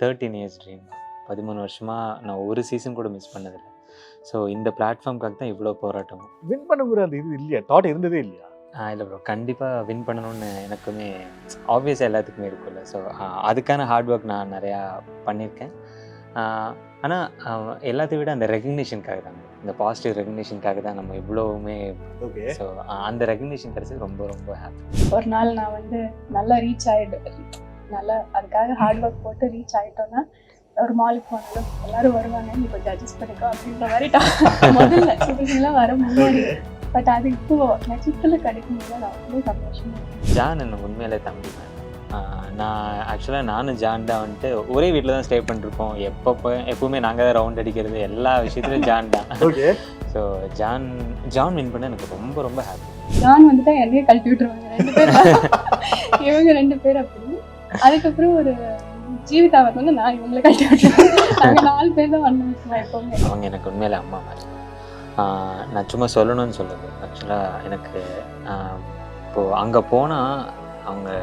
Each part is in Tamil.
13 இயர்ஸ் ட்ரீம். 13 வருஷமா நான் ஒரு சீசன் கூட மிஸ் பண்ணதில்ல. ஸோ இந்த பிளாட்ஃபார்ம்க்காக தான் இவ்வளோ போராட்டமும். வின் பண்ணுங்கிற அந்த இது இல்லையா? தாட் இருந்ததே இல்லையா? இல்ல ப்ரோ. கண்டிப்பா வின் பண்ணணும்னு எனக்குமே ஆப்வியஸா எல்லாத்துக்குமே இருக்கும்ல. ஸோ அதுக்கான ஹார்ட் ஒர்க் நான் நெறையா பண்ணியிருக்கேன். ஆனா எல்லாத்தையும் விட அந்த ரெகக்னிஷனுக்காக தாங்க. இந்த பாசிட்டிவ் ரெகக்னிஷனுக்காக தான் நம்ம இவ்வளவுமே. ஓகே. ஸோ அந்த ரெகக்னிஷன் கிடைச்சது ரொம்ப ரொம்ப ஹாப்பி. ஒரு நாள் நான் வந்து நல்லா ரீச் நல்லா அதுக்காக ஹார்ட் ஒர்க் போட்டு ரீச் ஆகிட்டோன்னா ஒரு மாலுக்கு போனாலும் எல்லாரும் வருவாங்க, நீ கொஞ்சம் அட்ஜஸ்ட் பண்ணிக்கோ அப்படின்ற மாதிரி முதல்ல சுற்றுலாம் வர முன்னாடி. பட் அது இப்போ நட்சத்திரத்தில் கிடைக்கும்போது அது அவ்வளோ சந்தோஷமா இருக்கு. ஜான் எனக்கு உண்மையிலே தம்பி தான். நான் ஆக்சுவலாக நானும் ஜான் தான் வந்துட்டு ஒரே வீட்டில் தான் ஸ்டே பண்ணிருக்கோம். எப்பவுமே நாங்கள் தான் ரவுண்ட் அடிக்கிறது, எல்லா விஷயத்துலையும் ஜான் தான். ஓகே. ஸோ ஜான் வின் பண்ண எனக்கு ரொம்ப ரொம்ப ஹாப்பி. ஜான் வந்துட்டா என்னையே கழட்டி விட்டுருவாங்க 2 பேர். இவங்க 2 பேர் அப்படி. அதுக்கப்புறம் ஒரு ஜீவிதா வந்து நான் இவங்களை கழட்டி விட்டுருவேன். நாங்கள் 4 பேர் தான் வந்தோம் எப்பவுமே. அவங்க எனக்கு உண்மையிலே அம்மா மாதிரி. நான் சும்மா சொல்லணும்னு சொல்லுது. ஆக்சுவலாக எனக்கு இப்போது அங்கே போனால்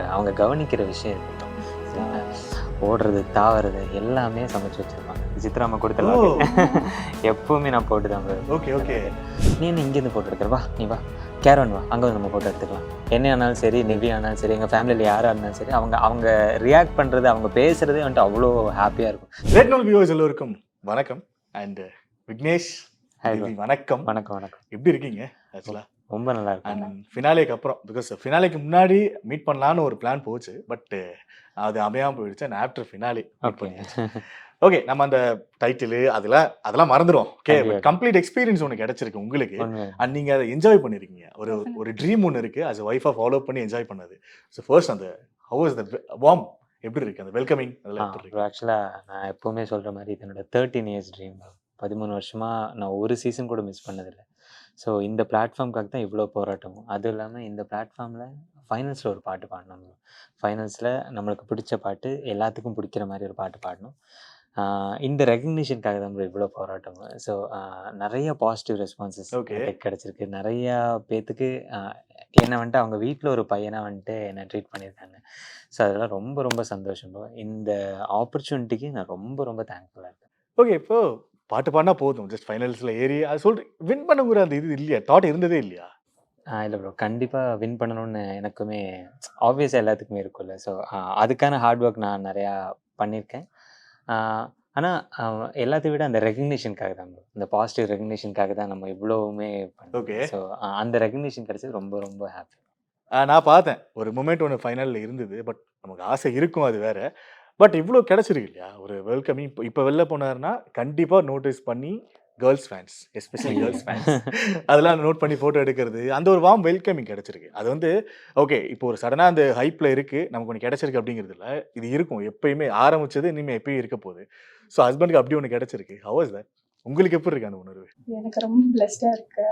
அவங்க கவனிக்கிற விஷயம் இருக்கட்டும், சரிங்களா, ஓடுறது தாவறது எல்லாமே சமைச்சு வச்சுருப்பாங்க. சித்ராமா கொடுத்துருவாங்க. எப்பவுமே நான் போட்டு தான் போவேன். Okay okay. நீ என்ன இங்கேருந்து போட்டு எடுக்கிற, வா நீ வா கேரவன் வா, அங்கே வந்து நம்ம போட்டோ எடுத்துக்கலாம். என்ன ஆனாலும் சரி, நிவி ஆனாலும் சரி, எங்கள் ஃபேமிலியில் யாராக இருந்தாலும் சரி, அவங்க ரியாக்ட் பண்ணுறது, அவங்க பேசுகிறதே வந்துட்டு அவ்வளோ ஹாப்பியாக இருக்கும். ரெட் நோல் வியூவர்ஸ் எல்லோருக்கும் வணக்கம். அண்ட் விக்னேஷ், வணக்கம். வணக்கம் வணக்கம். எப்படி இருக்கீங்க? ஆக்சுவலாக ரொம்ப நல்லா இருக்கும். அண்ட் ஃபினாலேக்கு அப்புறம், பிகாஸ் ஃபினாலேக்கு முன்னாடி மீட் பண்ணலான்னு ஒரு பிளான் போச்சு, பட் அது அமையாமல் போயிடுச்சு. அண்ட் ஆஃப்டர் ஃபினாலே ஓகே, நம்ம அந்த டைட்டிலு அதெல்லாம் மறந்துடும். ஓகே, கம்ப்ளீட் எக்ஸ்பீரியன்ஸ் ஒன்று கிடைச்சிருக்கு உங்களுக்கு. அண்ட் நீங்கள் அதை என்ஜாய் பண்ணியிருக்கீங்க. ஒரு ட்ரீம் ஒன்று இருக்குது, அஸ் ஒய்ஃபாக ஃபாலோ பண்ணி என்ஜாய் பண்ணது. ஸோ ஃபர்ஸ்ட் அந்த ஹவ் இஸ் த வார்ம், எப்படி இருக்குது அந்த வெல்கமிங்? ஆக்சுவலாக நான் எப்போவுமே சொல்கிற மாதிரி இது என்னோட 13 இயர்ஸ் ட்ரீம். 13 வருஷமாக நான் ஒரு சீசன் கூட மிஸ் பண்ணதில்லை. ஸோ இந்த பிளாட்ஃபார்ம்க்காக தான் இவ்வளோ போராட்டமும். அதுவும் இல்லாமல் இந்த பிளாட்ஃபார்மில் ஃபைனல்ஸில் ஒரு பாட்டு பாடணும். ஃபைனல்ஸில் நம்மளுக்கு பிடிச்ச பாட்டு, எல்லாத்துக்கும் பிடிக்கிற மாதிரி ஒரு பாட்டு பாடணும். இந்த ரெகக்னிஷனுக்காக தான் இவ்வளோ போராட்டமும். ஸோ நிறைய பாசிட்டிவ் ரெஸ்பான்சஸ் கிடச்சிருக்கு. நிறையா பேத்துக்கு என்னை வந்துட்டு அவங்க வீட்டில் ஒரு பையனாக வந்துட்டு என்னை ட்ரீட் பண்ணியிருக்காங்க. ஸோ அதெல்லாம் ரொம்ப ரொம்ப சந்தோஷம். இந்த ஆப்பர்ச்சுனிட்டிக்கு நான் ரொம்ப ரொம்ப தேங்க்ஃபுல்லாக இருக்கேன். ஓகே, இப்போ பாட்டு பாடினா போதும், ஜஸ்ட் ஃபைனல்ஸில் ஏறி அது சொல்லிட்டு வின் பண்ணுங்கிற அந்த இது இல்லையா? தாட் இருந்ததே இல்லையா? இல்லை ப்ரோ. கண்டிப்பாக வின் பண்ணணும்னு எனக்குமே ஆப்வியஸாக எல்லாத்துக்குமே இருக்கும்ல. ஸோ அதுக்கான ஹார்ட் ஒர்க் நான் நிறையா பண்ணியிருக்கேன். ஆனால் எல்லாத்தையும் விட அந்த ரெகக்னிஷனுக்காக தான் ப்ரோ. இந்த பாசிட்டிவ் ரெகக்னிஷனுக்காக தான் நம்ம இவ்வளோவுமே ஓகே. ஸோ அந்த ரெகக்னிஷன் கிடைச்சது ரொம்ப ரொம்ப ஹாப்பி. நான் பார்த்தேன், ஒரு மொமெண்ட் ஒன்று ஃபைனலில் இருந்தது. பட் நமக்கு ஆசை இருக்கும், அது வேற. பட் இவ்வளோ கிடச்சிருக்கு இல்லையா ஒரு வெல்கமிங்? இப்போ வெளில போனாருன்னா கண்டிப்பாக நோட்டீஸ் பண்ணி girls fans, especially girls fans அதெல்லாம் நோட் பண்ணி ஃபோட்டோ எடுக்கிறது, அந்த ஒரு வார்ம் வெல்கமிங் கிடச்சிருக்கு. அது வந்து ஓகே, இப்போ ஒரு சடனாக அந்த ஹைப்பில் இருக்குது, நமக்கு ஒன்று கிடச்சிருக்கு அப்படிங்கிறதுல இது இருக்கும். எப்பயுமே ஆரம்பிச்சது இனிமேல் எப்பயும் இருக்க போகுது. ஸோ ஹஸ்பண்டுக்கு அப்படி ஒன்று கிடச்சிருக்கு. How is that? உங்களுக்கு எப்படி இருக்கு அந்த உணர்வு? எனக்கு ரொம்ப பிளஸ்டாக இருக்கு.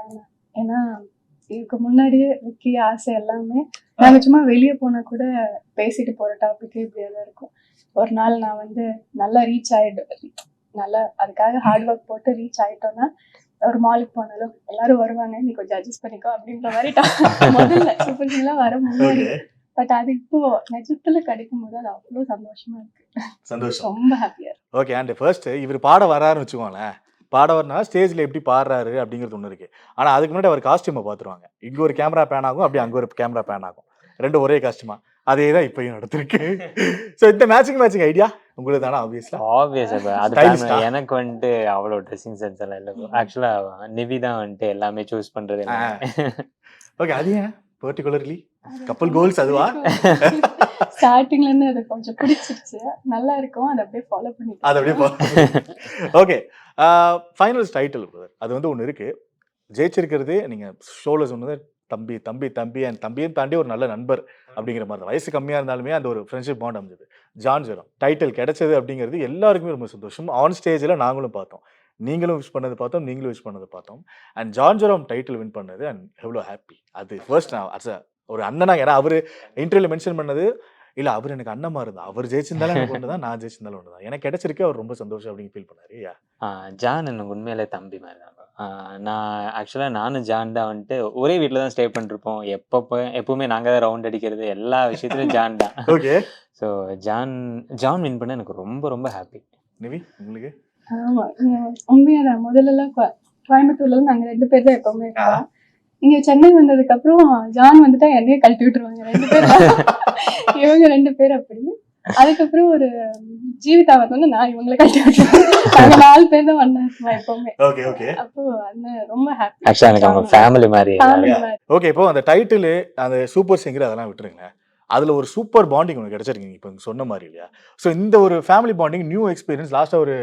ஏன்னா இதுக்கு முன்னாடியே விக்கி ஆசை எல்லாமே நாங்கள் சும்மா வெளியே போனால் கூட பேசிட்டு போகிற டாப்பிக்கே இப்படியெல்லாம் இருக்கும். ஒரு நாள் நான் வந்து நல்லா ரீச் நல்லா அதுக்காக ஹார்ட் ஒர்க் போட்டு ரீச் ஆகிட்டோன்னா ஒரு மாலுக்கு போனாலும் எல்லாரும் வருவாங்க, நீ கொஞ்சம் அட்ஜஸ்ட் பண்ணிக்கோ அப்படின்ற மாதிரி முதல்ல சுற்றுலாம் வர முன்னாடி. பட் அது இப்போ நட்சத்திரத்தில் கிடைக்கும் போது அது அவ்வளோ சந்தோஷமா இருக்கு. சந்தோஷம், ரொம்ப ஹாப்பியா இருக்கு. ஓகே. அண்ட் ஃபர்ஸ்ட் இவர் பாட வராருன்னு வச்சுக்கோங்களேன். பாட வரனா ஸ்டேஜில் எப்படி பாடுறாரு அப்படிங்கிறது ஒன்று இருக்குது. ஆனால் அதுக்கு முன்னாடி அவர் காஸ்டியூமை பார்த்துருவாங்க. இங்கே ஒரு கேமரா பேன் ஆகும், அப்படி அங்கே ஒரு கேமரா பேன் ஆகும், ரெண்டும் ஒரே காஸ்டியூமா. அதே தான் இப்பயும் நடத்திருக்கு. ஸோ இந்த மேட்சிங் ஐடியா உங்களுக்கு தானே? ஆப்வியஸாக அது எனக்கு வந்துட்டு அவ்வளோ ட்ரெஸ்ஸிங் சென்ஸ் எல்லாம் இல்லை. ஆக்சுவலாக நிவி தான் வந்துட்டு எல்லாமே சூஸ் பண்ணுறது. ஓகே, அது ஏன் பர்டிகுலர்லி கப்பல் கோல்ஸ் அதுவா? ஸ்டார்டிங்ல இருந்து அது கொஞ்சம் பிடிச்சிருச்சு, நல்லா இருக்கும், அதை அப்படியே ஃபாலோ பண்ணி. ஓகே, ஃபைனல்ஸ் டைட்டில் அது வந்து ஒன்று இருக்கு. ஜெயிச்சிருக்கிறது நீங்கள் ஷோவில் சொன்னது தம்பி தம்பி தம்பி அண்ட் தம்பியும் தாண்டி ஒரு நல்ல நண்பர் அப்படிங்கிற மாதிரி தான். வயசு கம்மியாக இருந்தாலுமே அந்த ஒரு ஃப்ரெண்ட்ஷிப் பாண்ட் அமைஞ்சது. ஜான் ஜெரம் டைட்டில் கிடைச்சது அப்படிங்கிறது எல்லாருக்குமே ரொம்ப சந்தோஷம். ஆன் ஸ்டேஜில் நாங்களும் பார்த்தோம், நீங்களும் விஷ் பண்ணது பார்த்தோம், நீங்களும் விஷ் பண்ணது பார்த்தோம். அண்ட் ஜான் ஜெரம் டைட்டில் வின் பண்ணது அண்ட் எவ்வளோ ஹாப்பி. அது ஃபர்ஸ்ட் நான் அஸ் ஒரு அண்ணனாக, ஏன்னா அவர் இன்டர்வியூவில் மென்ஷன் பண்ணது இல்லை, அவர் எனக்கு அண்ணமா இருந்தா, அவர் ஜெயிச்சிருந்தாலும் எனக்கு ஒன்று தான், நான் ஜெயிச்சிருந்தாலும் ஒன்று தான், எனக்கு கிடைச்சிருக்கு, அவர் ரொம்ப சந்தோஷம் அப்படின்னு ஃபீல் பண்ணாரு. ஜான் எனக்கு உண்மையிலே தம்பி மாதிரி தான். நான் ஆக்சுவலாக நானும் ஜான் தான் வந்துட்டு ஒரே வீட்டில் தான் ஸ்டே பண்ணிருப்போம். எப்பவுமே நாங்கள் தான் ரவுண்ட் அடிக்கிறது, எல்லா விஷயத்துலையும் ஜான் தான். ஓகே. ஸோ ஜான் வின் பண்ண எனக்கு ரொம்ப ரொம்ப ஹாப்பி. நிவி உங்களுக்கு? ஆமா உண்மையாதான். முதல்லலாம் கோயம்புத்தூர்ல நாங்க 2 பேர் தான் எப்பவுமே இருப்போம். இங்க சென்னை வந்ததுக்கு அப்புறம் ஜான் வந்துட்டா என்னையே கழட்டி விட்டுருவாங்க 2 பேர். இவங்க 2 பேர் அப்படி. அதுக்கப்புறம் ஒரு ஜீவிதா வந்து நான் இவங்களை கழட்டி விட்டுருவேன். நாங்க 4 பேர் தான் ஒண்ணா இருப்போம் எப்பவுமே. Okay okay. அப்போ அந்த ரொம்ப ஹாப்பி. ஆக்சுவலாக எனக்கு அவங்க ஃபேமிலி மாதிரி. ஓகே, இப்போ அந்த டைட்டில் அந்த சூப்பர் சிங்கர் அதெல்லாம் விட்டுருங்க. அதுல ஒரு சூப்பர் பாண்டிங் ஒன்று கிடைச்சிருக்கு இப்போ சொன்ன மாதிரி இல்லையா? ஸோ இந்த ஒரு ஃபேமிலி பாண்டிங் நியூ எக்ஸ்பீரியன்ஸ் லாஸ்ட்டாக ஒரு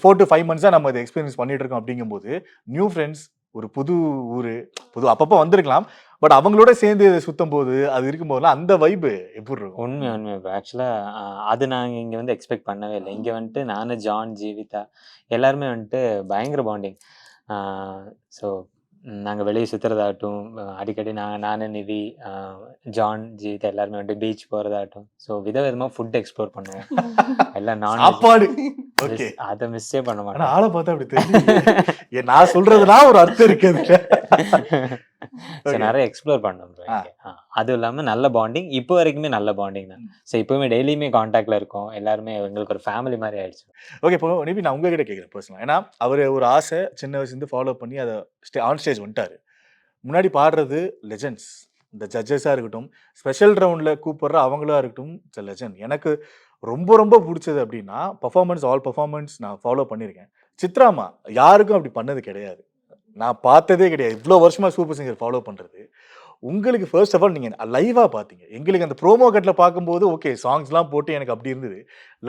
4 to 5 months நம்ம இதை எக்ஸ்பீரியன்ஸ் பண்ணிட்டு இருக்கோம். அப்படிங்கும்போது நியூ ஃப்ரெண்ட்ஸ், ஒரு புது ஊர், அப்பப்போ வந்திருக்கலாம், பட் அவங்களோட சேர்ந்து சுத்தும் போது அது இருக்கும்போதுலாம் அந்த வைப்பு எப்படி இருக்கும்? உண்மை ஆக்சுவலாக அது நாங்கள் இங்கே வந்து எக்ஸ்பெக்ட் பண்ணவே இல்லை. இங்கே வந்துட்டு நானும் ஜான், ஜீவிதா எல்லாருமே வந்துட்டு பயங்கர பாண்டிங். ஸோ நாங்கள் வெளியே சுற்றுறதாகட்டும், அடிக்கடி நானு, நிவி, ஜான், ஜீவிதா எல்லாருமே வந்துட்டு பீச் போகிறதாகட்டும், ஸோ விதவிதமாக ஃபுட் எக்ஸ்ப்ளோர் பண்ணுவோம். எல்லாம் சாப்பாடு. ஓகே. அதை மிஸ்ஸே பண்ண ஆனா மாட்டோம். ஆளை பார்த்தா அப்படி தெரியும். நான் சொல்றதுனா ஒரு அர்த்தம் இருக்குது. ஸோ நிறைய எக்ஸ்ப்ளோர் பண்ணோம் bro இங்க. அதுவும் இல்லாமல் நல்ல பாண்டிங், இப்போ வரைக்குமே நல்ல பாண்டிங் தான். ஸோ இப்போவுமே டெய்லியுமே காண்டாக்டில் இருக்கோம். எல்லாருமே எங்களுக்கு ஒரு ஃபேமிலி மாதிரி ஆயிடுச்சு. ஓகே, இப்போ நிவி நான் உங்ககிட்ட கேட்குறேன் பர்சனலாக. ஏன்னா அவர் ஒரு ஆசை சின்ன வயசுலேருந்து ஃபாலோ பண்ணி அதை ஆன் ஸ்டேஜ் வந்துட்டாரு. முன்னாடி பாடுறது லெஜெண்ட்ஸ், இந்த ஜட்ஜஸாக இருக்கட்டும், ஸ்பெஷல் ரவுண்டில் கூப்பிடுற அவங்களா இருக்கட்டும், இட்ஸ் லெஜண்ட். எனக்கு ரொம்ப ரொம்ப பிடிச்சது அப்படின்னா ஆல் பர்ஃபார்மன்ஸ் நான் ஃபாலோ பண்ணியிருக்கேன். சித்ராமா யாருக்கும் அப்படி பண்ணது கிடையாது, நான் பார்த்ததே கிடையாது. இவ்வளோ வருஷமா சூப்பர் சிங்கர் ஃபாலோ பண்ணுறது. உங்களுக்கு ஃபர்ஸ்ட் ஆஃப் ஆல் நீங்கள் லைவாக பார்த்தீங்க. எங்களுக்கு அந்த ப்ரோமோ கட்டில் பார்க்கும்போது ஓகே சாங்ஸ்லாம் போட்டு எனக்கு அப்படி இருந்தது.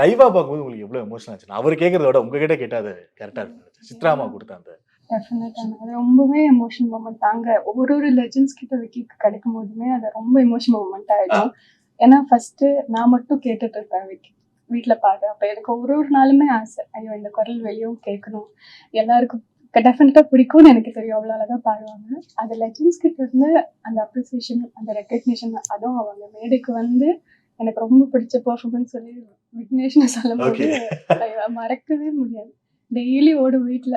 லைவாக பார்க்கும்போது உங்களுக்கு எவ்வளோ எமோஷனல் ஆச்சு? அவர் கேட்குறத விட உங்ககிட்ட கேட்டால் அது கரெக்டாக இருக்கு. சித்ராமா கொடுத்த அந்த டெஃபினட்டா அது ரொம்பவே எமோஷனல் மூமெண்ட் தாங்க. ஒரு லெஜெண்ட்ஸ் கிட்ட விக்கிக்கு கிடைக்கும் போதுமே அது ரொம்ப எமோஷனல் மூமெண்ட் ஆயிடும். ஏன்னா ஃபர்ஸ்ட் நான் மட்டும் கேட்டுட்டு இருப்பேன் விக்கி வீட்டில் பாடு. அப்போ எனக்கு ஒரு நாளுமே ஆசை, ஐயோ இந்த குரல் வெளியும் கேட்கணும், எல்லாருக்கும் டெஃபினட்டா பிடிக்கும்னு எனக்கு தெரியும். அவ்வளோ அழகா பாடுவாங்க. அது லெஜெண்ட்ஸ் கிட்ட இருந்து அந்த அப்ரிசியேஷன், அந்த ரெக்கக்னிஷன், அதுவும் அவங்க மேடைக்கு வந்து எனக்கு ரொம்ப பிடிச்ச பெர்ஃபார்மன்ஸ் சொல்லி விக்னேஷ்னு சொல்லும்போது மறக்கவே முடியாது. டெய்லி ஓடும் வீட்டுல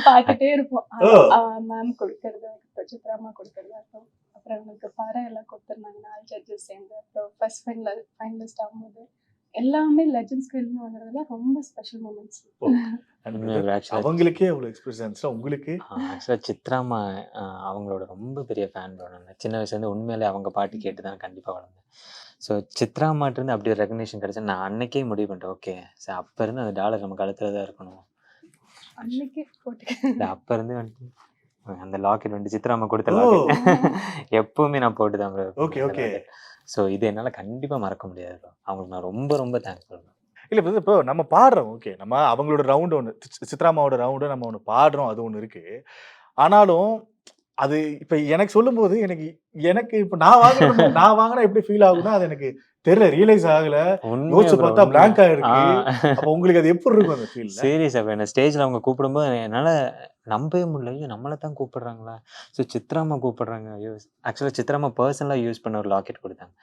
பார்த்துட்டே இருப்போம். மேம் கொடுக்கறது, சித்ராமா கொடுக்கறதா இருக்கும். அப்புறம் அவங்களுக்கு பாறை எல்லாம் கொடுத்துருந்தாங்க 4 ஜட்ஜஸ் சேர்ந்து. அப்புறம் ஃபர்ஸ்ட் ஃபைனலிஸ்ட் ஆகும்போது எல்லாமே லெஜெண்ட்ஸ்க்கு இருந்து வந்ததுல ரொம்ப ஸ்பெஷல் மூமெண்ட்ஸ். அவங்களுக்கே அவ்வளோ எக்ஸ்பீரியன்ஸ்ல உங்களுக்கு ஆக்சுவலாக சித்ராமா அவங்களோட ரொம்ப பெரிய ஃபேன் ப்ரோ. நான் சின்ன வயசுலேருந்து உண்மையிலே அவங்க பாட்டு கேட்டு தான் கண்டிப்பாக வளர்ந்தேன். ஸோ சித்ராமாட்டிருந்து அப்படி ஒரு ரெகக்னேஷன் கிடைச்சா நான் அன்னைக்கே முடிவு பண்ணிட்டேன், ஓகே சார் அப்போ இருந்து அந்த டாலர் நம்ம கழுத்துல தான் இருக்கணும். அன்னைக்கே போட்டு இல்லை அப்போ இருந்து வந்துட்டு அந்த லாக்கெட் வந்துட்டு சித்ராமா கொடுத்த லாக்கெட் எப்பவுமே நான் போட்டு தான் ப்ரோ. Okay okay. ஸோ இது என்னால் கண்டிப்பாக மறக்க முடியாது ப்ரோ. அவங்களுக்கு நான் ரொம்ப ரொம்ப தேங்க்ஸ் ப்ரோ. இல்லை இப்போ நம்ம பாடுறோம், ஓகே நம்ம அவங்களோட ரவுண்டு ஒன்று, சித்ராமாவோட ரவுண்டு நம்ம ஒன்று பாடுறோம், அது ஒன்று இருக்குது. ஆனாலும் அது இப்போ எனக்கு சொல்லும்போது எனக்கு இப்போ நான் வாங்கினா எப்படி ஃபீல் ஆகும்னா அது எனக்கு தெரியல, ரியலைஸ் ஆகல. யோசிச்சு பார்த்தா பிளாங்க் ஆயிருக்கு. அப்போ உங்களுக்கு அது எப்படி இருக்கும் அந்த ஃபீல்? சீரியஸா என்ன ஸ்டேஜ்ல அவங்க கூப்பிடும்போது என்னால நம்பவே முடியல, ஐயோ நம்மளை தான் கூப்பிடுறாங்களா, ஸோ சித்ராமா கூப்பிடுறாங்க. ஐயோ ஆக்சுவலாக சித்ராமா பர்சனலாக யூஸ் பண்ண ஒரு லாக்கெட் கொடுத்தாங்க.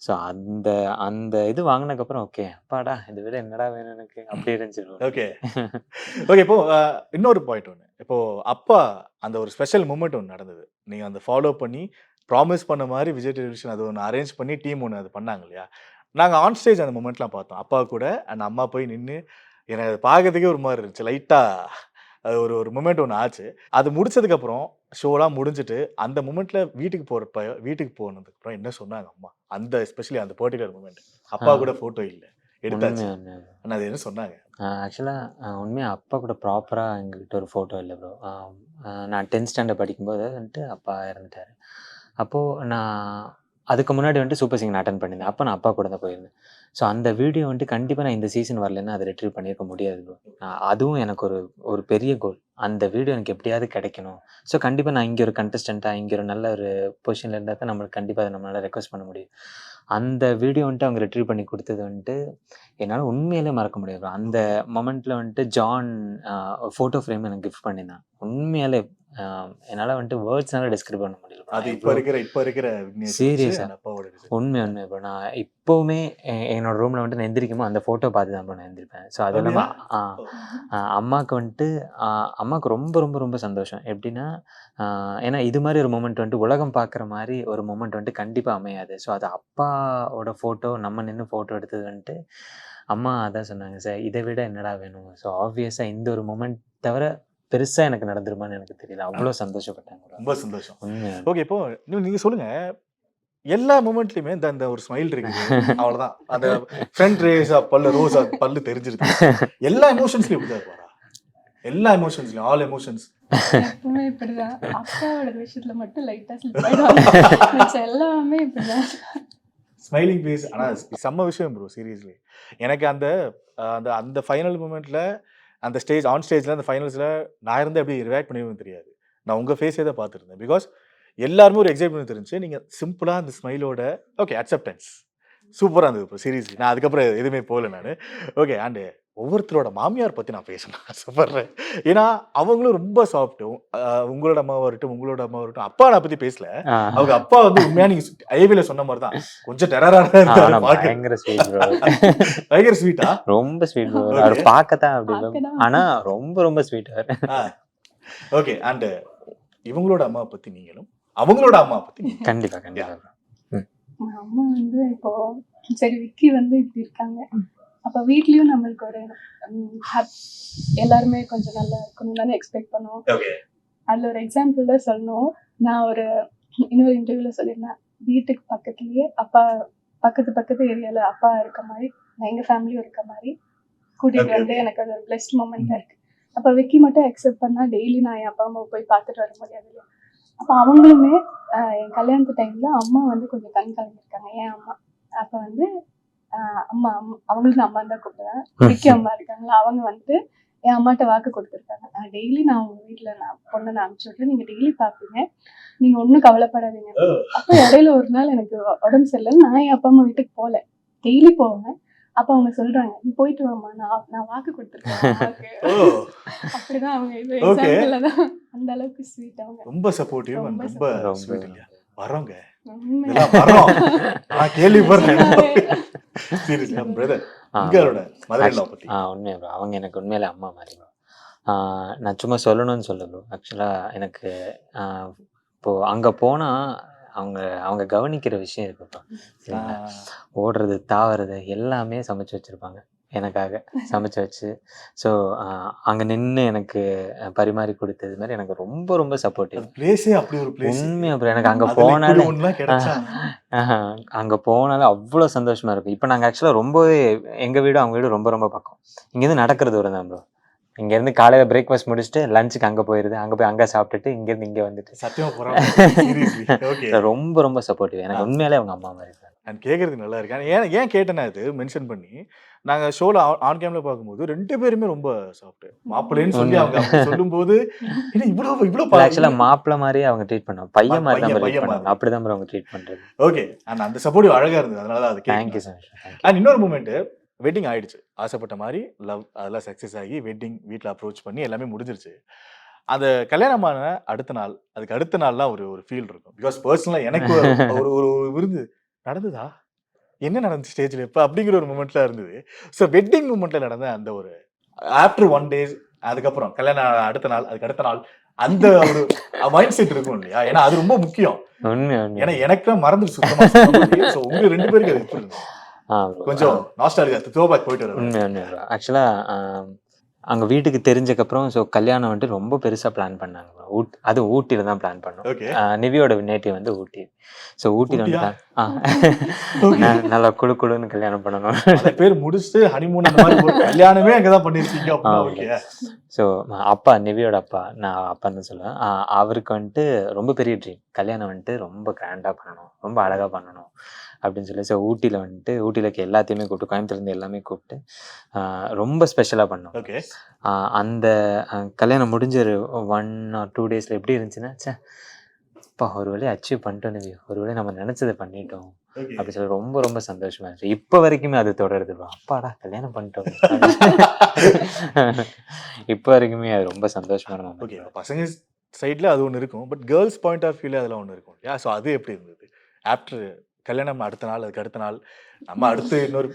ஸோ அந்த அந்த இது வாங்கினதுக்கப்புறம் ஓகே அப்பாடா இதை விட என்னடா வேணும் எனக்கு அப்படி இருந்துச்சு. Okay okay. இப்போ இன்னொரு பாயிண்ட் ஒன்று, இப்போ அப்பா அந்த ஒரு ஸ்பெஷல் மூமெண்ட் ஒன்று நடந்தது, நீங்கள் அந்த ஃபாலோ பண்ணி ப்ராமிஸ் பண்ண மாதிரி விஜய் டெலிவிஷன் அது ஒன்று அரேஞ்ச் பண்ணி டீம் ஒன்று அது பண்ணாங்க இல்லையா? நாங்கள் ஆன் ஸ்டேஜ் அந்த மூமெண்ட்லாம் பார்த்தோம். அப்பா கூட அந்த அம்மா போய் நின்று எனக்கு அதை பார்க்கறதுக்கே ஒரு மாதிரி இருந்துச்சு. லைட்டாக அது ஒரு மூமெண்ட் ஒன்று ஆச்சு. அது முடிச்சதுக்கப்புறம் ஷோலாம் முடிஞ்சுட்டு அந்த மூமெண்ட்ல வீட்டுக்கு போனதுக்கப்புறம் என்ன சொன்னாங்க அம்மா? அந்த எஸ்பெஷலி அந்த பர்டிகுலர் மூமெண்ட் அப்பா கூட ஃபோட்டோ இல்லை எடுத்தாச்சு, ஆனால் அது என்ன சொன்னாங்க? ஆக்சுவலாக உண்மையாக அப்பா கூட ப்ராப்பராக எங்கள்கிட்ட ஒரு ஃபோட்டோ இல்லை ப்ரோ. நான் 10th ஸ்டாண்டர்ட் படிக்கும்போது வந்துட்டு அப்பா இறந்துட்டார். அப்போது நான் அதுக்கு முன்னாடி வந்துட்டு சூப்பர் சிங்கர் அட்டன் பண்ணியிருந்தேன். அப்போ நான் அப்பா கூட தான் போயிருந்தேன். ஸோ அந்த வீடியோ வந்துட்டு கண்டிப்பாக நான் இந்த சீசன் வரலன்னா அதை ரிட்ரீவ் பண்ணியிருக்க முடியாது ப்ரோ. அதுவும் எனக்கு ஒரு பெரிய கோல், அந்த வீடியோ எனக்கு எப்படியாவது கிடைக்கணும். ஸோ கண்டிப்பாக நான் இங்கே ஒரு கண்டஸ்டண்ட்டாக இங்கே ஒரு நல்ல ஒரு பொசிஷனில் இருந்தால் தான் நம்மளுக்கு கண்டிப்பாக அதை நம்மளால் ரெக்வஸ்ட் பண்ண முடியும். அந்த வீடியோ வந்துட்டு அவங்க ரிட்ரீவ் பண்ணி கொடுத்தது வந்துட்டு என்னால் உண்மையிலே மறக்க முடியாது. அந்த மொமெண்ட்டில் வந்துட்டு ஜான் ஃபோட்டோ ஃப்ரேம் எனக்கு கிஃப்ட் பண்ணியிருந்தான். உண்மையாலே என்னால் வந்துட்டு வேர்ட்ஸ்னால டிஸ்கிரைப் பண்ண முடியல bro. அது நான் இப்போ எவ்வளோ இருக்கிற விக்னேஷ் சீரியஸா அந்த அப்பாவோட result. உண்மை ப்ரோ. நான் இப்போவுமே என்னோட ரூமில் வந்துட்டு நான் எந்திரிக்குமோ அந்த ஃபோட்டோ பார்த்து தான் bro நான் எந்திரிப்பேன். ஸோ அது அப்படியா? இல்லாமல் அம்மாவுக்கு வந்துட்டு அம்மாவுக்கு ரொம்ப ரொம்ப ரொம்ப சந்தோஷம். எப்படின்னா ஏன்னா இது மாதிரி ஒரு மூமெண்ட் வந்துட்டு உலகம் பார்க்குற மாதிரி ஒரு மூமெண்ட் வந்துட்டு கண்டிப்பாக அமையாது. ஸோ அது அப்பாவோட ஃபோட்டோ நம்ம நின்று ஃபோட்டோ எடுத்தது வந்துட்டு அம்மா அதான் சொன்னாங்க, சார் இதை விட என்னடா வேணும். ஸோ ஆப்வியஸாக இந்த ஒரு மூமெண்ட் தவிர பெருசாக எனக்கு நடந்துருமான்னு எனக்கு தெரியல. அவ்வளோ சந்தோஷப்பட்டாங்க bro. ரொம்ப சந்தோஷம். உண்மையா ஓகே, இப்போ நீங்க சொல்லுங்க, எல்லா மூமெண்ட்லயுமே இந்த ஒரு ஸ்மைல் இருக்குது, அவ்வளவுதான். அந்த ஃப்ரண்ட் ரேஸா ரோஸா பல்லு தெரிஞ்சிருது. எல்லா எமோஷன்ஸ்லயும் இப்படிதான் இருப்பாரா? எல்லா எமோஷன்ஸ்லயும், ஆல் எமோஷன்ஸ் எப்பவுமே இப்படிதான். அக்காவோட விஷயத்துல மட்டும் லைட்டா ஸ்லிப் ஆயிடுவாங்க. மிச்சம் எல்லாமே இப்படிதான். Smiling face. ஆனா செம்ம விஷயம் ப்ரோ, சீரியஸ்லி. எனக்கு அந்த அந்த அந்த ஃபைனல் மூமெண்ட்ல அந்த ஆன் ஸ்டேஜ்ல அந்த ஃபைனல்ஸ்ல நான் இருந்து எப்படி ரியாக்ட் பண்ணுவேன்னு தெரியாது. நான் உங்க ஃபேஸே தான் பார்த்துருந்தேன். பிகாஸ் எல்லாருமே ஒரு எக்ஸைட்மெண்ட் தெரிஞ்சு, நீங்க சிம்பிளா அந்த ஸ்மைலோட ஓகே அக்செப்டன்ஸ் சூப்பரா இருந்தது ப்ரோ, சீரியஸ்லி. நான் அதுக்கப்புறம் எதுவுமே போகல நான். ஓகே, அண்ட் ஒவ்வொருத்தரோட மாமியார் பத்தி நான் பேசணும் ஆசைப்படுறேன். ஏன்னா அவங்களும் ரொம்ப சாஃப்ட்டும், உங்களோட அம்மாவா இருக்கட்டும், உங்களோட அம்மாவா இருக்கட்டும். அப்பா நான் பத்தி பேசல. அவங்க அப்பா வந்து உண்மையா நீங்க ஐவில சொன்ன மாதிரி தான் கொஞ்சம் டெரரா தான் இருந்தாரு. பயங்கர ஸ்வீட் ப்ரோ. பயங்கர ஸ்வீட்டா? ரொம்ப ஸ்வீட் ப்ரோ. அவர் பார்க்கத்தான் அப்படி, ஆனா ரொம்ப ரொம்ப ஸ்வீட் அவர். ஓகே, அண்ட் இவங்களோட அம்மா பத்தி நீங்களும் அவங்களோட அம்மா பத்தி கண்டிப்பா கண்டிப்பா. அம்மா வந்து இப்போ சரி விக்கி வந்து இப்படி இருக்காங்க, அப்ப வீட்லயும் நம்மளுக்கு ஒரு எல்லாருமே கொஞ்சம் நல்லா இருக்கணும் தானே எக்ஸ்பெக்ட் பண்ணுவோம். அதுல ஒரு எக்ஸாம்பிள் தான் சொல்லணும். நான் ஒரு இன்னொரு இன்டர்வியூல சொல்லியிருந்தேன், வீட்டுக்கு பக்கத்துலயே அப்பா பக்கத்து ஏரியால அப்பா இருக்க மாதிரி, எங்க ஃபேமிலியும் இருக்க மாதிரி கூட்டிட்டு வந்து எனக்கு அது ஒரு பெஸ்ட் மூமெண்டா இருக்கு. அப்ப விக்கி மட்டும் அக்செப்ட் பண்ணா டெய்லி நான் என் அப்பா அம்மாவை போய் பார்த்துட்டு வர முடியாது இல்லையா. அப்ப அவங்களுமே என் கல்யாணத்து டைம்ல அம்மா வந்து கொஞ்சம் கண் கலங்கிருக்காங்க, என் அம்மா. அப்ப வந்து அம்மா அவங்களுக்கு அம்மா தான் கூப்பிடுவேன். விக்கி அம்மா இருக்காங்களா, அவங்க வந்துட்டு என் அம்மாட்ட வாக்கு கொடுத்துருக்காங்க, நான் டெய்லி நான் உங்க வீட்டுல நான் பொண்ணை நான் அனுப்பிச்சு விட்றேன், நீங்க டெய்லி பாப்பீங்க, நீங்க ஒன்னும் கவலைப்படாதீங்க. அப்ப இடையில ஒரு நாள் எனக்கு உடம்பு சரியில்லை, நான் என் அப்பா அம்மா வீட்டுக்கு போல, டெய்லி போவேன். அப்ப அவங்க சொல்றாங்க, நீ போயிட்டு வாமா, நான் வாக்கு கொடுத்துருக்கேன். அப்படிதான் அவங்க இது எக்ஸாம்பிள்ல தான் அந்த அளவுக்கு ஸ்வீட். அவங்க ரொம்ப சப்போர்ட்டிவ், ரொம்ப ஸ்வீட் இல்லையா? வரோங்க உண்மையா. இதெல்லாம் வரோம். நான் கேள்விப்படுறேன். சீரியஸ்லி பிரதர், உங்களோட மதர்-இன்-லா பத்தி. உண்மையா ப்ரோ. அவங்க எனக்கு உண்மையிலே அம்மா மாதிரி ப்ரோ. நான் சும்மா சொல்லணும்னு சொல்ல ப்ரோ. ஆக்சுவலாக எனக்கு இப்போது அங்கே போனால் அவங்க கவனிக்கிற விஷயம் இருக்கு ப்ரோ. சரிங்களா, ஓடுறது தாவறது எல்லாமே சமைச்சு வச்சுருப்பாங்க எனக்காக, சமைச்சு வச்சு. ஸோ அங்கே நின்று எனக்கு பரிமாறி கொடுத்தது மாதிரி எனக்கு ரொம்ப ரொம்ப சப்போர்ட்டிவ். பிளேஸே அப்படி ஒரு பிளேஸ். உண்மையா ப்ரோ. எனக்கு அங்கே போனாலே அவ்வளோ சந்தோஷமா இருக்கும். இப்போ நாங்கள் ஆக்சுவலாக ரொம்பவே எங்கள் வீடு அவங்க வீடு ரொம்ப ரொம்ப பக்கம். இங்கேருந்து நடக்கிறது தூரம் தான் ப்ரோ. இங்கேருந்து காலையில் பிரேக்ஃபாஸ்ட் முடிச்சுட்டு லஞ்சுக்கு அங்கே போயிடுது, அங்கே போய் அங்கே சாப்பிட்டுட்டு இங்கேருந்து இங்கே வந்துட்டு ரொம்ப ரொம்ப சப்போர்ட்டிவ். எனக்கு உண்மையாலே அவங்க அம்மா மாதிரி தான். நான் கேட்கறது நல்லா இருக்கு. ஏன் கேட்டேன்னா இது மென்ஷன் பண்ணி, நாங்கள் ஷோவில் ஆன் கேம்ல பார்க்கும்போது 2 பேருமே ரொம்ப சாப்பிட்டு மாப்பிள்ளைன்னு சொல்லி அவங்க சொல்லும்போது இவ்வளோ ஆக்சுவலாக மாப்பிள்ளை மாதிரியே அவங்க ட்ரீட் பண்ணுவாங்க, பையன் மாதிரி தான் ட்ரீட் பண்ணுவாங்க. அப்படிதான் அவங்க ட்ரீட் பண்ணுறது. ஓகே, அந்த சப்போர்ட்டிவ் அழகாக இருந்தது, அதனால தான் அது. Thank you sir. அண்ட் இன்னொரு மூமெண்ட், வெட்டிங் ஆயிடுச்சு, ஆசைப்பட்ட மாதிரி லவ் அதெல்லாம் சக்ஸஸ் ஆகி வெட்டிங் வீட்டில் அப்ரோச் பண்ணி எல்லாமே முடிஞ்சிருச்சு. அந்த கல்யாணமான அடுத்த நாள், அதுக்கு அடுத்த நாள்லாம் ஒரு ஃபீல் இருக்கும். பிகாஸ் பர்சனலாக எனக்கு ஒரு விருந்து நடந்ததா, என்ன நடந்துச்சு ஸ்டேஜில் இப்போ அப்படிங்கிற ஒரு மூமெண்ட்லாம் இருந்தது. ஸோ வெட்டிங் மூமெண்ட்டில் நடந்த அந்த ஒரு ஆஃப்டர் 1 days, அதுக்கப்புறம் கல்யாணம் அடுத்த நாள், அதுக்கு அடுத்த நாள், அந்த ஒரு மைண்ட் செட் இருக்கும் இல்லையா? ஏன்னா அது ரொம்ப முக்கியம். ஏன்னா எனக்கு தான் மறந்துட்டு சுத்தமாக. ஸோ உங்க 2 பேருக்கு அது எப்படி இருந்தது? கொஞ்சம் நாஸ்டால்ஜியா த்ரோபேக் போயிட்டு வரும். உண்மையா ஆக்சுவலாக அங்கே வீட்டுக்கு தெரிஞ்சக்கப்புறம் ஸோ கல்யாணம் வந்துட்டு ரொம்ப பெருசாக பிளான் பண்ணாங்க. அது ஊட்டியில் தான் பிளான் பண்ணோம். நிவியோட நேட்டிவ் வந்து ஊட்டி. ஸோ ஊட்டியில் வந்து நல்லா குழுன்னு கல்யாணம் பண்ணணும். பேர் முடிச்சுட்டு ஹனிமூன் அந்த மாதிரி கல்யாணமே அங்கே தான் பண்ணியிருக்கீங்க. ஸோ அப்பா, நிவியோட அப்பா, நான் அப்பான்னு சொல்லுவேன், அவருக்கு வந்துட்டு ரொம்ப பெரிய ட்ரீம், கல்யாணம் வந்துட்டு ரொம்ப கிராண்டாக பண்ணணும், ரொம்ப அழகாக பண்ணணும் அப்படின்னு சொல்லி. ஸோ ஊட்டியில் இருக்க எல்லாத்தையுமே கூப்பிட்டு, கோயம்புத்தூர்லேருந்து எல்லாமே கூப்பிட்டு ரொம்ப ஸ்பெஷலாக பண்ணோம். அந்த கல்யாணம் முடிஞ்ச 1 or 2 days எப்படி இருந்துச்சுன்னா, அப்பா ஒரு வழியை அச்சீவ் பண்ணிட்டோம் நிவி, ஒரு வழியை நம்ம நினச்சதை பண்ணிட்டோம் அப்படி சொல்லி ரொம்ப ரொம்ப சந்தோஷமா இருந்துச்சு. இப்போ வரைக்குமே அது தொடருது. அப்பாடா கல்யாணம் பண்ணிட்டோம். இப்போ வரைக்குமே அது ரொம்ப சந்தோஷமான. பசங்க சைடில் அது ஒன்று இருக்கும். பட் கேர்ள்ஸ் பாயிண்ட் ஆஃப் வியூவில் அதெல்லாம் ஒன்று இருக்கும் இல்லையா? ஸோ அது எப்படி இருந்தது? ஆஃப்டர் கல்யாணம் அடுத்த நாள், அதுக்கு அடுத்த நாள், நம்ம அடுத்து இன்னொரு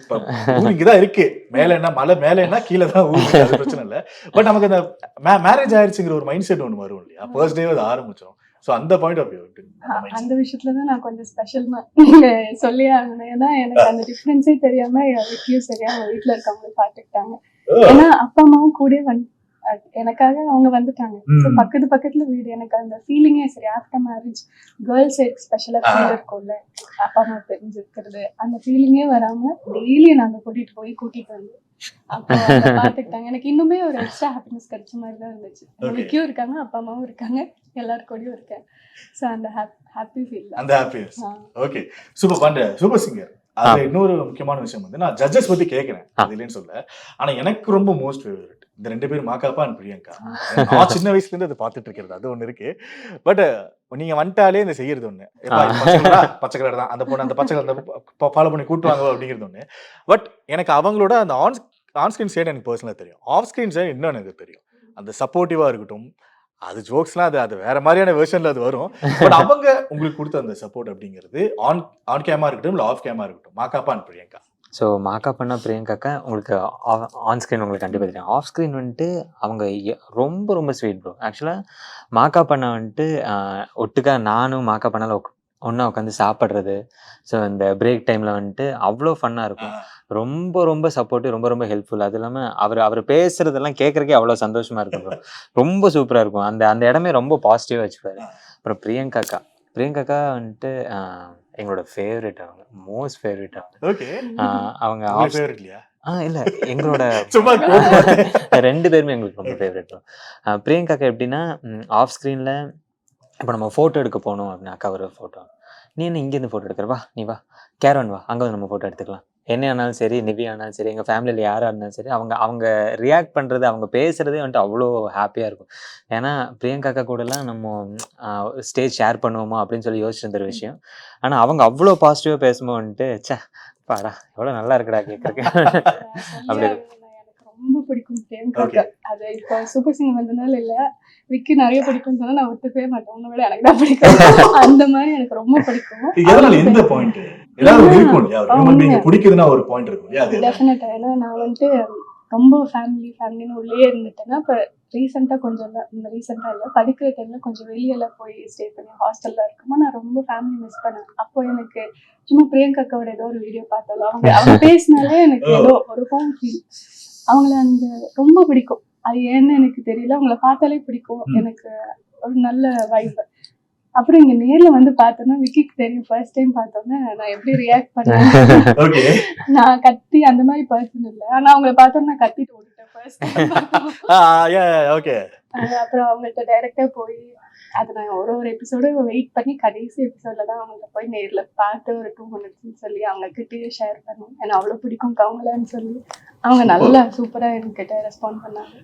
ஊர் இங்கே தான் இருக்கு. மேலே என்ன மலை, மேலே என்ன கீழே தான் ஊர் இருக்கு. அது பிரச்சனை இல்லை. பட் நமக்கு அந்த மேரேஜ் ஆயிடுச்சுங்கிற ஒரு மைண்ட் செட் ஒன்று வரும் இல்லையா? ஃபர்ஸ்ட் டே அது ஆரம்பிச்சோம். ஸோ அந்த பாயிண்ட் ஆஃப் வியூ அந்த விஷயத்துல தான் நான் கொஞ்சம் ஸ்பெஷல் தான் நீங்க சொல்லி ஆகணும். ஏன்னா எனக்கு அந்த டிஃபரன்ஸே தெரியாம விக்கியும் சரியா அவங்க வீட்டுல இருக்கவங்க பாத்துக்கிட்டாங்க. ஏன்னா அப்பா அம்மாவும் கூட எனக்காக அவங்க வந்துட்டாங்க. ஸோ பக்கத்துல வீடு. எனக்கு அந்த ஃபீலிங்கே சரி ஆஃப்டர் மேரேஜ் கேர்ள்ஸ் ஸ்பெஷலா ஃபீல் இருக்கும்ல, அப்பா அம்மா தெரிஞ்சிருக்கிறது, அந்த ஃபீலிங்கே வராம டெய்லி நாங்க கூட்டிட்டு வந்து அப்போ பாத்துக்கிட்டாங்க. எனக்கு இன்னுமே ஒரு எக்ஸ்ட்ரா ஹாப்பினஸ் கிடைச்ச மாதிரி தான் இருந்துச்சு. விக்கியும் இருக்காங்க, அப்பா அம்மாவும் இருக்காங்க, எல்லாரும் கூடயும் இருக்கேன். ஸோ அந்த ஹாப்பி ஃபீல் அந்த ஹாப்பினஸ். ஓகே, சூப்பர் பண்ற சூப்பர் சிங்கர். அது இன்னொரு முக்கியமான விஷயம் வந்து நான் ஜட்ஜஸ் பத்தி கேட்கிறேன், அது இல்லைன்னு சொல்ல. ஆனா எனக்கு ரொம்ப மோஸ்ட் ஃபேவரட் இந்த 2 பேரும் மாகாப்பா அண்ட் பிரியங்கா. நான் சின்ன வயசுல இருந்து அதை பார்த்துட்டு இருக்கிறது அது ஒன்று இருக்கு. பட் நீங்க வந்துட்டாலே இந்த செய்யறது ஒண்ணு, பச்சை கலர் தான் அந்த பொண்ணு, அந்த பச்சை கலர் ஃபாலோ பண்ணி கூட்டுவாங்க அப்படிங்கிறது ஒண்ணு. பட் எனக்கு அவங்களோட அந்த ஆன்ஸ்கிரீன் சைடு எனக்கு பர்சனலாக தெரியும், ஆஃப் ஸ்கிரீன் சைடு இன்னும் எனக்கு தெரியும். அந்த சப்போர்ட்டிவா இருக்கட்டும், அது ஜோக்ஸ்லாம் அது வேற மாதிரியான வெர்ஷன்ல அது வரும். பட் அவங்க உங்களுக்கு கொடுத்த அந்த சப்போர்ட் அப்படிங்கிறது ஆன் கேமா இருக்கட்டும் இல்லை ஆஃப் கேமா இருக்கட்டும், மாகாப்பா அண்ட் பிரியங்கா. ஸோ மாக்காப் பண்ண பிரியங்காக்கா உங்களுக்கு ஆன் ஸ்க்ரீன் உங்களுக்கு கண்டிப்பாக தெரியும். ஆஃப் ஸ்க்ரீன் வந்துட்டு அவங்க ரொம்ப ரொம்ப ஸ்வீட் ப்ரோ. ஆக்சுவலாக மாக்காப் பண்ண வந்துட்டு ஒட்டுக்கா நானும் மாக்காப் பண்ணால ஒன்றா உட்காந்து சாப்பிட்றது. ஸோ இந்த பிரேக் டைமில் வந்துட்டு அவ்வளோ ஃபன்னாக இருக்கும். ரொம்ப ரொம்ப சப்போர்ட்டிவ், ரொம்ப ரொம்ப ஹெல்ப்ஃபுல். அது இல்லாமல் அவர் பேசுகிறதெல்லாம் கேட்குறக்கே அவ்வளோ சந்தோஷமாக இருக்கும் ப்ரோ. ரொம்ப சூப்பராக இருக்கும். அந்த இடமே ரொம்ப பாசிட்டிவாக வச்சுப்பாரு. அப்புறம் பிரியங்காக்கா வந்துட்டு எங்களோட ஃபேவரட். அவங்க மோஸ்ட் ஃபேவரட். அவங்க இல்ல எங்களோட 2 பேருமே எங்களுக்கு ரொம்ப ஃபேவரட். பிரியங்காக்கா எப்படின்னா ஆஃப் ஸ்க்ரீன்ல இப்போ நம்ம ஃபோட்டோ எடுக்க போனோம் அப்படின்னாக்கா ஒரு ஃபோட்டோ, நீ என்ன இங்கேருந்து ஃபோட்டோ எடுக்கிற, வா நீ வா கேரவன் வா, அங்கே வந்து நம்ம ஃபோட்டோ எடுத்துக்கலாம். என்ன ஆனாலும் சரி, நிவியா ஆனாலும் சரி, எங்கள் ஃபேமிலியில் யாராக இருந்தாலும் சரி, அவங்க ரியாக்ட் பண்ணுறது, அவங்க பேசுகிறதே வந்துட்டு அவ்வளோ ஹாப்பியாக இருக்கும். ஏன்னா பிரியங்காக்கா கூடலாம் நம்ம ஸ்டேஜ் ஷேர் பண்ணுவோமா அப்படின்னு சொல்லி யோசிச்சிருந்த ஒரு விஷயம். ஆனால் அவங்க அவ்வளோ பாசிட்டிவாக பேசும்போது வந்துட்டு சே பாடா எவ்வளோ நல்லா இருக்குடா கேட்குறக்கு அப்படி இருக்கு. ரொம்ப பிடிக்கும் பிரியங்கா. அது இப்போ சூப்பர் சிங்கர் வந்தனால இல்ல, விக்கி நிறைய பிடிக்கும்னு சொன்னா நான் ஒத்துக்கவே மாட்டேன். உன்னை விட எனக்கு தான் பிடிக்கும். அந்த மாதிரி எனக்கு ரொம்ப பிடிக்கும். எந்த பாயிண்ட் எல்லாரும் இருக்கும் இல்லையா, ஒரு பிடிக்குதுன்னா ஒரு பாயிண்ட் இருக்கும் இல்லையா? டெஃபினட்டா. ஏன்னா நான் வந்துட்டு ரொம்ப ஃபேமிலின்னு உள்ளே இருந்துட்டேன்னா, இப்போ ரீசெண்டாக கொஞ்சம் ரீசெண்டாக இல்லை, படிக்கிற டைமில் கொஞ்சம் வெளியெல்லாம் போய் ஸ்டே பண்ணி ஹாஸ்டலில் இருக்கும்போது நான் ரொம்ப ஃபேமிலி மிஸ் பண்ணேன். அப்போ எனக்கு சும்மா பிரியங்காக்காவோட ஏதோ ஒரு வீடியோ பார்த்தாலும் அவங்க பேசினாலே எனக்கு ஏதோ ஒரு ஹோம் ஃபீல். அவங்கள அந்த ரொம்ப பிடிக்கும். அது ஏன்னு எனக்கு தெரியல, அவங்கள பார்த்தாலே பிடிக்கும். எனக்கு ஒரு நல்ல வைப். அப்புறம் இங்க நேர்ல வந்து பார்த்தோன்னா விக்கிக்கு தெரியும். ஃபர்ஸ்ட் டைம் பார்த்தோன்னே நான் எப்படி ரியாக்ட் பண்ணேன். நான் கத்தி அந்த மாதிரி பர்சன் இல்லை, ஆனா அவங்கள பார்த்தோன்னா நான் கத்திட்டு ஓடிட்டேன் ஃபர்ஸ்ட் டைம். அப்புறம் அவங்கள்ட்ட டைரக்டா போய் அது நான் ஒரு எபிசோடு வெயிட் பண்ணி கடைசி எபிசோட்ல தான் அவங்கள்ட்ட போய் நேர்ல பார்த்து ஒரு 2 minutes சொல்லி அவங்க கிட்டேயே ஷேர் பண்ணேன். ஏன்னா அவ்வளோ பிடிக்கும் அவங்களான்னு சொல்லி அவங்க நல்லா சூப்பரா என்கிட்ட ரெஸ்பாண்ட் பண்ணாங்க.